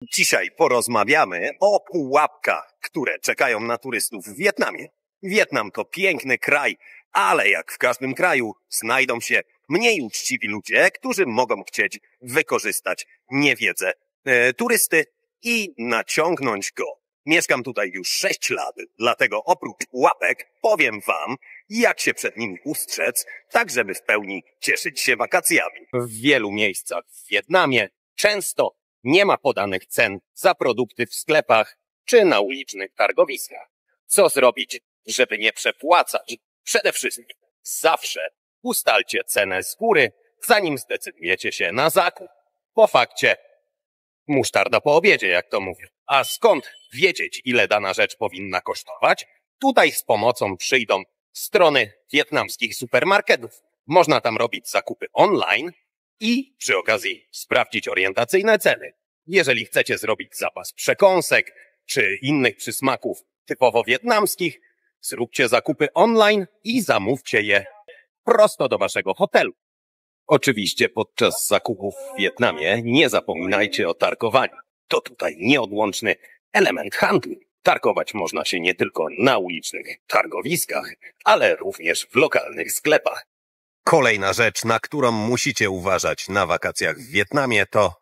Dzisiaj porozmawiamy o pułapkach, które czekają na turystów w Wietnamie. Wietnam to piękny kraj, ale jak w każdym kraju znajdą się mniej uczciwi ludzie, którzy mogą chcieć wykorzystać niewiedzę turysty i naciągnąć go. Mieszkam tutaj już 6 lat, dlatego oprócz pułapek powiem wam, jak się przed nimi ustrzec, tak żeby w pełni cieszyć się wakacjami. W wielu miejscach w Wietnamie często nie ma podanych cen za produkty w sklepach czy na ulicznych targowiskach. Co zrobić, żeby nie przepłacać? Przede wszystkim zawsze ustalcie cenę z góry, zanim zdecydujecie się na zakup. Po fakcie musztarda po obiedzie, jak to mówię. A skąd wiedzieć, ile dana rzecz powinna kosztować? Tutaj z pomocą przyjdą strony wietnamskich supermarketów. Można tam robić zakupy online i przy okazji sprawdzić orientacyjne ceny. Jeżeli chcecie zrobić zapas przekąsek czy innych przysmaków typowo wietnamskich, zróbcie zakupy online i zamówcie je prosto do waszego hotelu. Oczywiście podczas zakupów w Wietnamie nie zapominajcie o targowaniu. To tutaj nieodłączny element handlu. Targować można się nie tylko na ulicznych targowiskach, ale również w lokalnych sklepach. Kolejna rzecz, na którą musicie uważać na wakacjach w Wietnamie, to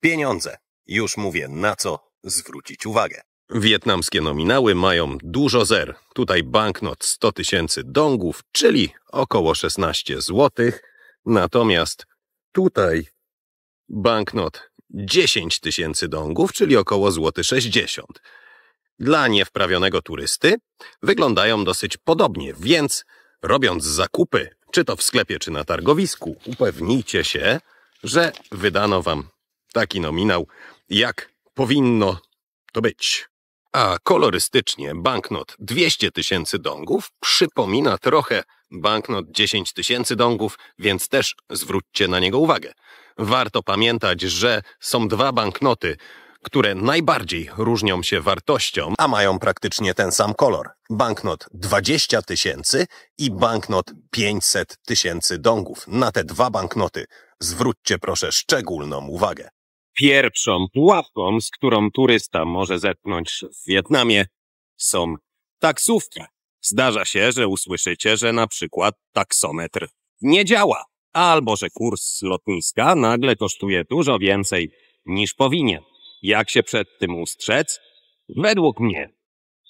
pieniądze. Już mówię, na co zwrócić uwagę. Wietnamskie nominały mają dużo zer. Tutaj banknot 100 000 dongów, czyli około 16 zł. Natomiast tutaj banknot 10 000 dongów, czyli około złoty 60 zł. Dla niewprawionego turysty wyglądają dosyć podobnie, więc robiąc zakupy, czy to w sklepie, czy na targowisku, upewnijcie się, że wydano wam taki nominał, jak powinno to być. A kolorystycznie banknot 200 000 dongów przypomina trochę banknot 10 000 dongów, więc też zwróćcie na niego uwagę. Warto pamiętać, że są dwa banknoty, które najbardziej różnią się wartością, a mają praktycznie ten sam kolor. Banknot 20 000 i banknot 500 000 dongów. Na te dwa banknoty zwróćcie proszę szczególną uwagę. Pierwszą pułapką, z którą turysta może zetknąć w Wietnamie, są taksówki. Zdarza się, że usłyszycie, że na przykład taksometr nie działa, albo że kurs lotniska nagle kosztuje dużo więcej niż powinien. Jak się przed tym ustrzec? Według mnie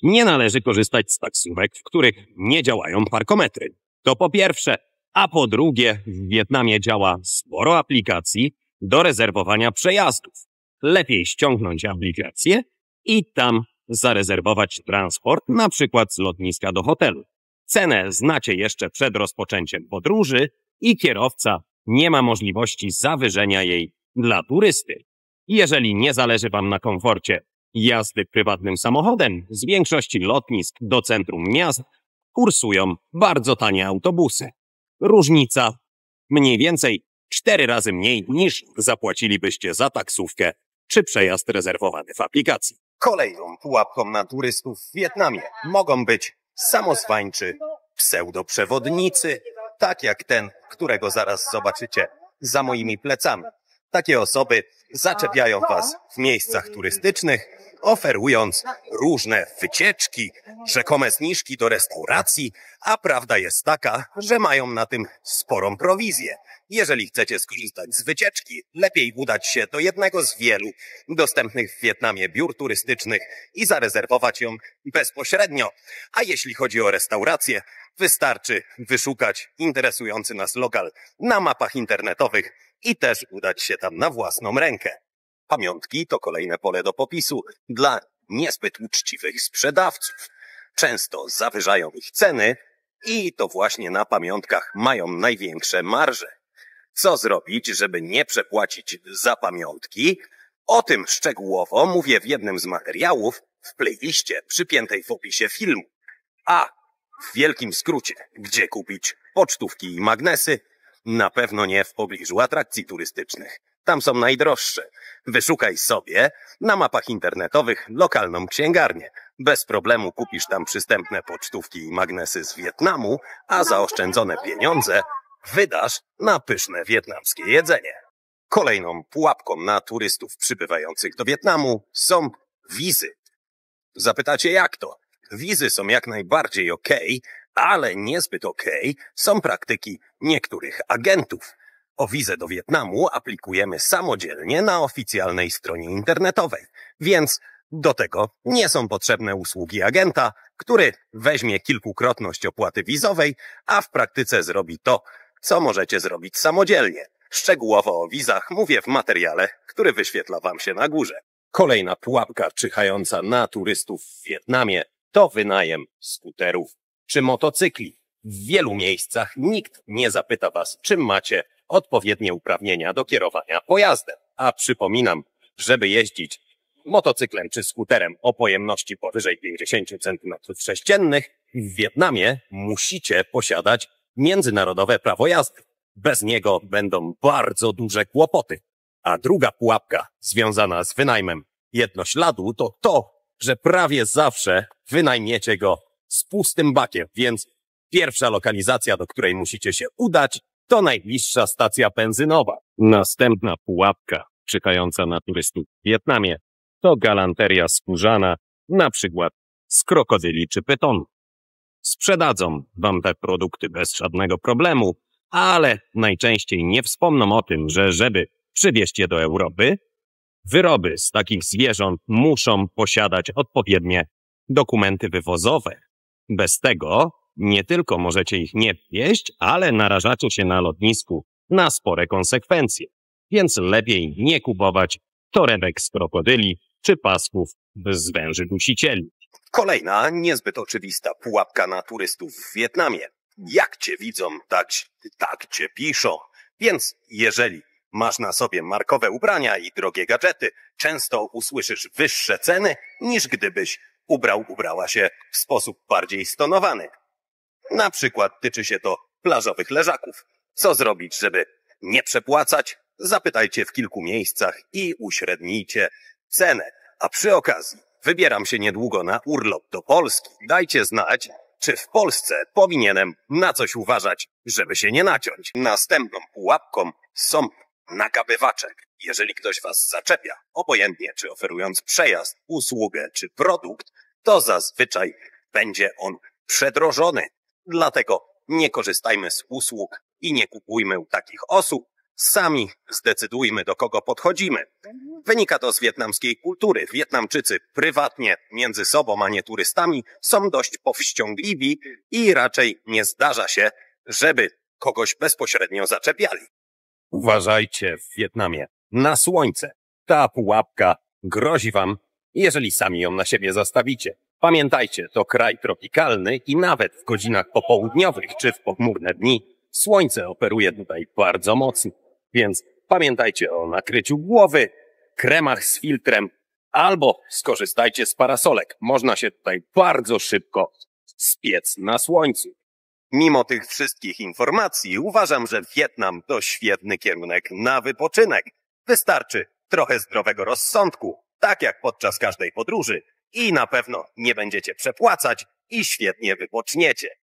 nie należy korzystać z taksówek, w których nie działają parkometry. To po pierwsze, a po drugie w Wietnamie działa sporo aplikacji do rezerwowania przejazdów. Lepiej ściągnąć aplikację i tam zarezerwować transport, na przykład z lotniska do hotelu. Cenę znacie jeszcze przed rozpoczęciem podróży i kierowca nie ma możliwości zawyżenia jej dla turysty. Jeżeli nie zależy wam na komforcie jazdy prywatnym samochodem, z większości lotnisk do centrum miast kursują bardzo tanie autobusy. Różnica mniej więcej 4 razy mniej niż zapłacilibyście za taksówkę czy przejazd rezerwowany w aplikacji. Kolejną pułapką na turystów w Wietnamie mogą być samozwańczy pseudoprzewodnicy, tak jak ten, którego zaraz zobaczycie za moimi plecami. Takie osoby zaczepiają was w miejscach turystycznych, oferując różne wycieczki, rzekome zniżki do restauracji, a prawda jest taka, że mają na tym sporą prowizję. Jeżeli chcecie skorzystać z wycieczki, lepiej udać się do jednego z wielu dostępnych w Wietnamie biur turystycznych i zarezerwować ją bezpośrednio. A jeśli chodzi o restaurację, wystarczy wyszukać interesujący nas lokal na mapach internetowych i też udać się tam na własną rękę. Pamiątki to kolejne pole do popisu dla niezbyt uczciwych sprzedawców. Często zawyżają ich ceny i to właśnie na pamiątkach mają największe marże. Co zrobić, żeby nie przepłacić za pamiątki? O tym szczegółowo mówię w jednym z materiałów w playliście przypiętej w opisie filmu. A w wielkim skrócie, gdzie kupić pocztówki i magnesy? Na pewno nie w pobliżu atrakcji turystycznych. Tam są najdroższe. Wyszukaj sobie na mapach internetowych lokalną księgarnię. Bez problemu kupisz tam przystępne pocztówki i magnesy z Wietnamu, a zaoszczędzone pieniądze wydasz na pyszne wietnamskie jedzenie. Kolejną pułapką na turystów przybywających do Wietnamu są wizy. Zapytacie, jak to? Wizy są jak najbardziej okej, ale niezbyt okej są praktyki niektórych agentów. O wizę do Wietnamu aplikujemy samodzielnie na oficjalnej stronie internetowej, więc do tego nie są potrzebne usługi agenta, który weźmie kilkukrotność opłaty wizowej, a w praktyce zrobi to, co możecie zrobić samodzielnie. Szczegółowo o wizach mówię w materiale, który wyświetla wam się na górze. Kolejna pułapka czyhająca na turystów w Wietnamie to wynajem skuterów czy motocykli. W wielu miejscach nikt nie zapyta was, czy macie odpowiednie uprawnienia do kierowania pojazdem. A przypominam, żeby jeździć motocyklem czy skuterem o pojemności powyżej 50 cm3, w Wietnamie musicie posiadać międzynarodowe prawo jazdy. Bez niego będą bardzo duże kłopoty. A druga pułapka związana z wynajmem jednośladu to to, że prawie zawsze wynajmiecie go z pustym bakiem, więc pierwsza lokalizacja, do której musicie się udać, to najbliższa stacja benzynowa. Następna pułapka czekająca na turystów w Wietnamie to galanteria skórzana, na przykład z krokodyli czy pytonów. Sprzedadzą wam te produkty bez żadnego problemu, ale najczęściej nie wspomną o tym, że żeby przywieźć je do Europy, wyroby z takich zwierząt muszą posiadać odpowiednie dokumenty wywozowe. Bez tego nie tylko możecie ich nie wieźć, ale narażacie się na lotnisku na spore konsekwencje. Więc lepiej nie kupować torebek z krokodyli czy pasków z węży dusicieli. Kolejna, niezbyt oczywista pułapka na turystów w Wietnamie. Jak cię widzą, tak cię piszą. Więc jeżeli masz na sobie markowe ubrania i drogie gadżety, często usłyszysz wyższe ceny, niż gdybyś ubrała się w sposób bardziej stonowany. Na przykład tyczy się to plażowych leżaków. Co zrobić, żeby nie przepłacać? Zapytajcie w kilku miejscach i uśrednijcie cenę. A przy okazji, wybieram się niedługo na urlop do Polski. Dajcie znać, czy w Polsce powinienem na coś uważać, żeby się nie naciąć. Następną pułapką są nagabywacze. Jeżeli ktoś was zaczepia, obojętnie czy oferując przejazd, usługę czy produkt, to zazwyczaj będzie on przedrożony. Dlatego nie korzystajmy z usług i nie kupujmy u takich osób. Sami zdecydujmy, do kogo podchodzimy. Wynika to z wietnamskiej kultury. Wietnamczycy prywatnie, między sobą, a nie turystami, są dość powściągliwi i raczej nie zdarza się, żeby kogoś bezpośrednio zaczepiali. Uważajcie w Wietnamie na słońce. Ta pułapka grozi wam, jeżeli sami ją na siebie zastawicie. Pamiętajcie, to kraj tropikalny i nawet w godzinach popołudniowych czy w pochmurne dni słońce operuje tutaj bardzo mocno. Więc pamiętajcie o nakryciu głowy, kremach z filtrem albo skorzystajcie z parasolek. Można się tutaj bardzo szybko spiec na słońcu. Mimo tych wszystkich informacji uważam, że Wietnam to świetny kierunek na wypoczynek. Wystarczy trochę zdrowego rozsądku, tak jak podczas każdej podróży, i na pewno nie będziecie przepłacać i świetnie wypoczniecie.